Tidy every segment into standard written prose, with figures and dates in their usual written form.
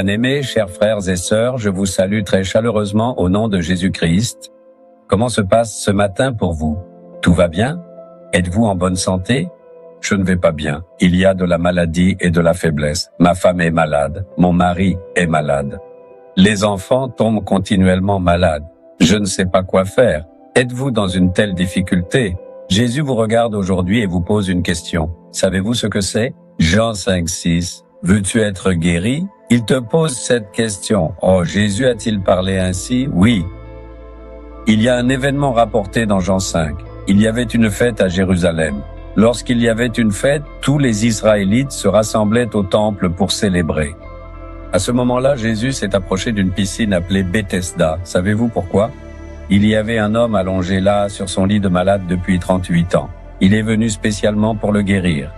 Bien-aimés, chers frères et sœurs, je vous salue très chaleureusement au nom de Jésus-Christ. Comment se passe ce matin pour vous? Tout va bien? Êtes-vous en bonne santé? Je ne vais pas bien. Il y a de la maladie et de la faiblesse. Ma femme est malade. Mon mari est malade. Les enfants tombent continuellement malades. Je ne sais pas quoi faire. Êtes-vous dans une telle difficulté? Jésus vous regarde aujourd'hui et vous pose une question. Savez-vous ce que c'est? Jean 5,6. Veux-tu être guéri? Il te pose cette question. Oh, Jésus a-t-il parlé ainsi? Oui. Il y a un événement rapporté dans Jean 5. Il y avait une fête à Jérusalem. Lorsqu'il y avait une fête, tous les Israélites se rassemblaient au temple pour célébrer. À ce moment-là, Jésus s'est approché d'une piscine appelée Bethesda. Savez-vous pourquoi? Il y avait un homme allongé là sur son lit de malade depuis 38 ans. Il est venu spécialement pour le guérir.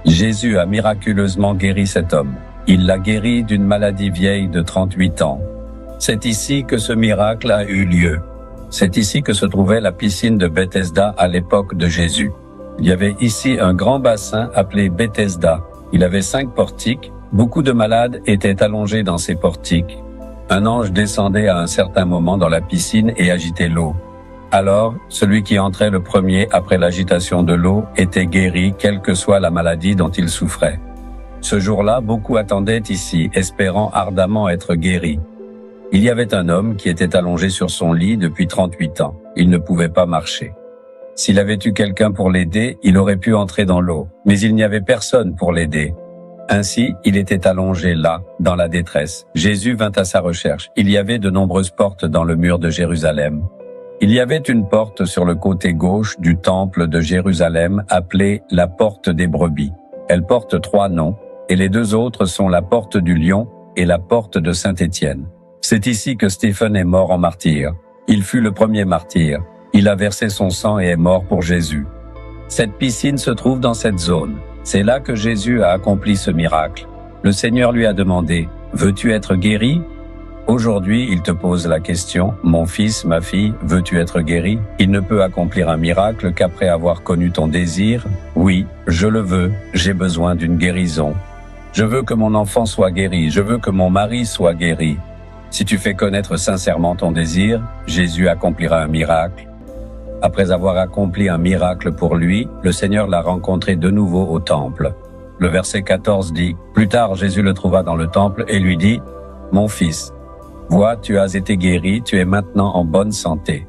Jésus a miraculeusement guéri cet homme. Il l'a guéri d'une maladie vieille de 38 ans. C'est ici que ce miracle a eu lieu. C'est ici que se trouvait la piscine de Bethesda à l'époque de Jésus. Il y avait ici un grand bassin appelé Bethesda. Il avait 5 portiques. Beaucoup de malades étaient allongés dans ces portiques. Un ange descendait à un certain moment dans la piscine et agitait l'eau. Alors, celui qui entrait le premier après l'agitation de l'eau était guéri, quelle que soit la maladie dont il souffrait. Ce jour-là, beaucoup attendaient ici, espérant ardemment être guéris. Il y avait un homme qui était allongé sur son lit depuis 38 ans. Il ne pouvait pas marcher. S'il avait eu quelqu'un pour l'aider, il aurait pu entrer dans l'eau. Mais il n'y avait personne pour l'aider. Ainsi, il était allongé là, dans la détresse. Jésus vint à sa recherche. Il y avait de nombreuses portes dans le mur de Jérusalem. Il y avait une porte sur le côté gauche du temple de Jérusalem appelée la porte des brebis. Elle porte 3 noms, et les 2 autres sont la porte du lion et la porte de Saint-Étienne. C'est ici que Stephen est mort en martyr. Il fut le premier martyr. Il a versé son sang et est mort pour Jésus. Cette piscine se trouve dans cette zone. C'est là que Jésus a accompli ce miracle. Le Seigneur lui a demandé, « Veux-tu être guéri ?» Aujourd'hui, il te pose la question, « Mon fils, ma fille, veux-tu être guéri ?» Il ne peut accomplir un miracle qu'après avoir connu ton désir. « Oui, je le veux, j'ai besoin d'une guérison. Je veux que mon enfant soit guéri, je veux que mon mari soit guéri. » Si tu fais connaître sincèrement ton désir, Jésus accomplira un miracle. Après avoir accompli un miracle pour lui, le Seigneur l'a rencontré de nouveau au temple. Le verset 14 dit, « Plus tard, Jésus le trouva dans le temple et lui dit, « Mon fils, vois, tu as été guéri, tu es maintenant en bonne santé.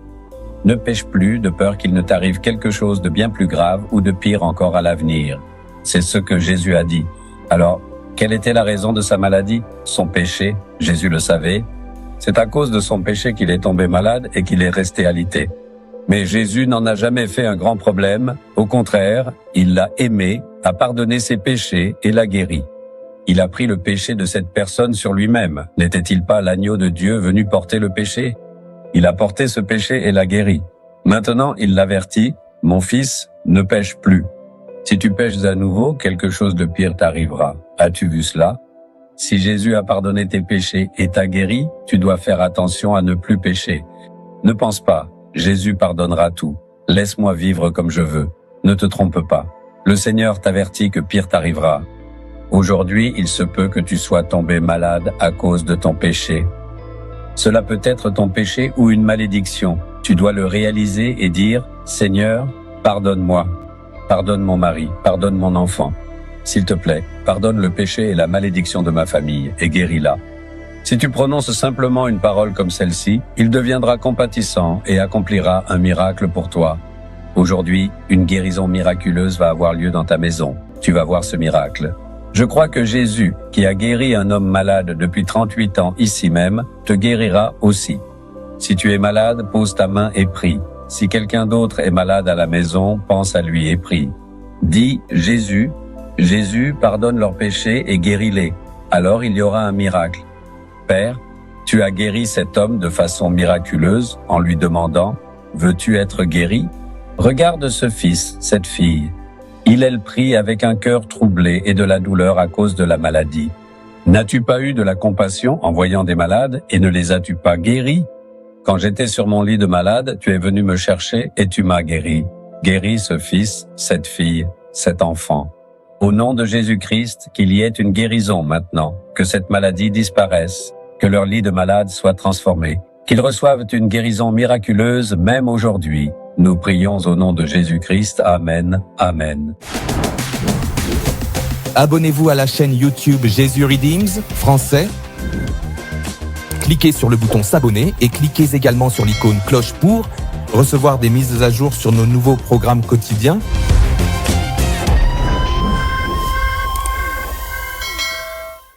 Ne pêche plus de peur qu'il ne t'arrive quelque chose de bien plus grave ou de pire encore à l'avenir. » C'est ce que Jésus a dit. Alors, quelle était la raison de sa maladie? Son péché, Jésus le savait. C'est à cause de son péché qu'il est tombé malade et qu'il est resté alité. Mais Jésus n'en a jamais fait un grand problème. Au contraire, il l'a aimé, a pardonné ses péchés et l'a guéri. Il a pris le péché de cette personne sur lui-même. N'était-il pas l'agneau de Dieu venu porter le péché? Il a porté ce péché et l'a guéri. Maintenant, il l'avertit, « Mon fils, ne pêche plus. Si tu pêches à nouveau, quelque chose de pire t'arrivera. » As-tu vu cela? Si Jésus a pardonné tes péchés et t'a guéri, tu dois faire attention à ne plus pécher. Ne pense pas, Jésus pardonnera tout. Laisse-moi vivre comme je veux. Ne te trompe pas. Le Seigneur t'avertit que pire t'arrivera. Aujourd'hui, il se peut que tu sois tombé malade à cause de ton péché. Cela peut être ton péché ou une malédiction. Tu dois le réaliser et dire, « Seigneur, pardonne-moi. Pardonne mon mari, pardonne mon enfant. S'il te plaît, pardonne le péché et la malédiction de ma famille et guéris-la. » Si tu prononces simplement une parole comme celle-ci, il deviendra compatissant et accomplira un miracle pour toi. Aujourd'hui, une guérison miraculeuse va avoir lieu dans ta maison. Tu vas voir ce miracle. Je crois que Jésus, qui a guéri un homme malade depuis 38 ans ici même, te guérira aussi. Si tu es malade, pose ta main et prie. Si quelqu'un d'autre est malade à la maison, pense à lui et prie. Dis, Jésus, Jésus, pardonne leurs péchés et guéris-les. Alors il y aura un miracle. Père, tu as guéri cet homme de façon miraculeuse en lui demandant « Veux-tu être guéri ?» Regarde ce fils, cette fille. Il est le prie avec un cœur troublé et de la douleur à cause de la maladie. N'as-tu pas eu de la compassion en voyant des malades et ne les as-tu pas guéris? Quand j'étais sur mon lit de malade, tu es venu me chercher et tu m'as guéri. Guéris ce fils, cette fille, cet enfant. Au nom de Jésus-Christ, qu'il y ait une guérison maintenant, que cette maladie disparaisse, que leur lit de malade soit transformé, qu'ils reçoivent une guérison miraculeuse même aujourd'hui. Nous prions au nom de Jésus-Christ. Amen. Amen. Abonnez-vous à la chaîne YouTube Jésus Redeems français. Cliquez sur le bouton s'abonner et cliquez également sur l'icône cloche pour recevoir des mises à jour sur nos nouveaux programmes quotidiens.